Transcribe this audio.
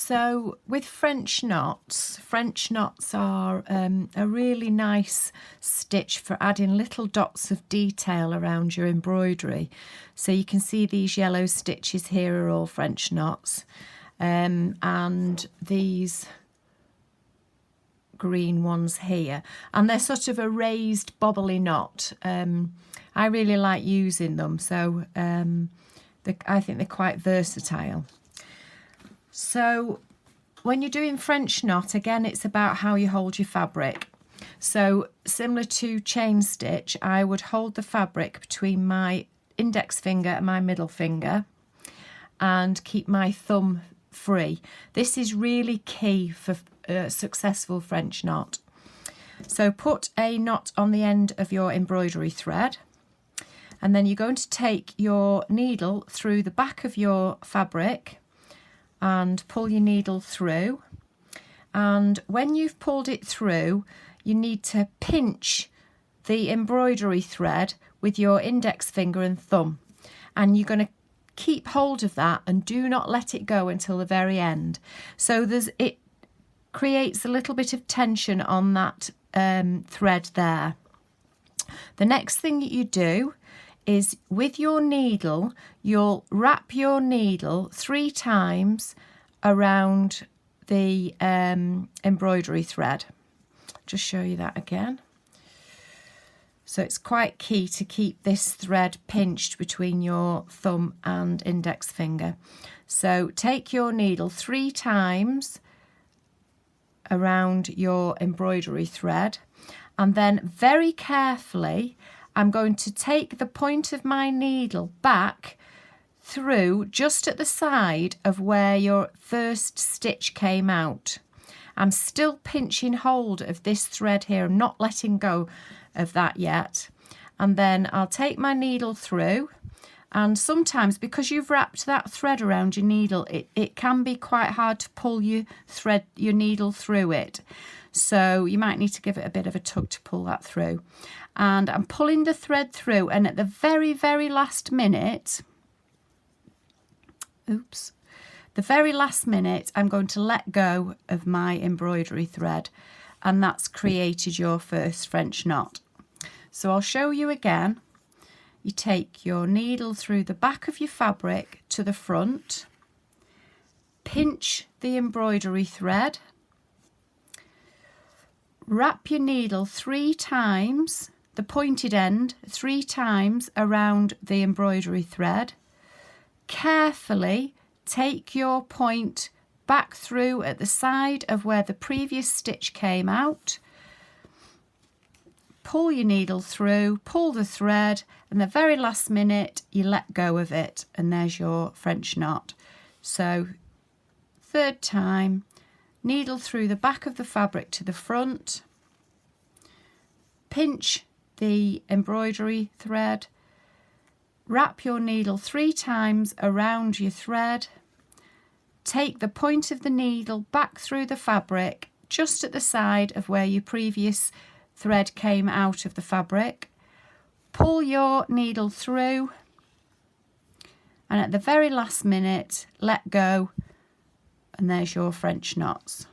So with French knots are a really nice stitch for adding little dots of detail around your embroidery. So you can see these yellow stitches here are all French knots, and these green ones here, and they're sort of a raised bobbly knot. I really like using them, so I think they're quite versatile. So when you're doing French knot, again, it's about how you hold your fabric. So similar to chain stitch, I would hold the fabric between my index finger and my middle finger and keep my thumb free. This is really key for a successful French knot. So put a knot on the end of your embroidery thread, and then you're going to take your needle through the back of your fabric and pull your needle through, and when you've pulled it through, you need to pinch the embroidery thread with your index finger and thumb, and you're going to keep hold of that and do not let it go until the very end. So it creates a little bit of tension on that thread there. The next thing that you do is with your needle, you'll wrap your needle 3 times around the embroidery thread. Just show you that again. So it's quite key to keep this thread pinched between your thumb and index finger. So take your needle 3 times around your embroidery thread, and then very carefully I'm going to take the point of my needle back through just at the side of where your first stitch came out. I'm still pinching hold of this thread here. I'm not letting go of that yet. And then I'll take my needle through, and sometimes because you've wrapped that thread around your needle, it can be quite hard to pull your needle through it. So you might need to give it a bit of a tug to pull that through. And I'm pulling the thread through, and at the very, very last minute, the very last minute, I'm going to let go of my embroidery thread, and that's created your first French knot. So I'll show you again. You take your needle through the back of your fabric to the front, pinch the embroidery thread, wrap your needle 3 times, the pointed end 3 times around the embroidery thread. Carefully take your point back through at the side of where the previous stitch came out. Pull your needle through, pull the thread, and the very last minute you let go of it, and there's your French knot. So 3rd time, needle through the back of the fabric to the front, pinch the embroidery thread, wrap your needle 3 times around your thread, take the point of the needle back through the fabric just at the side of where your previous thread came out of the fabric, pull your needle through, and at the very last minute let go, and there's your French knots.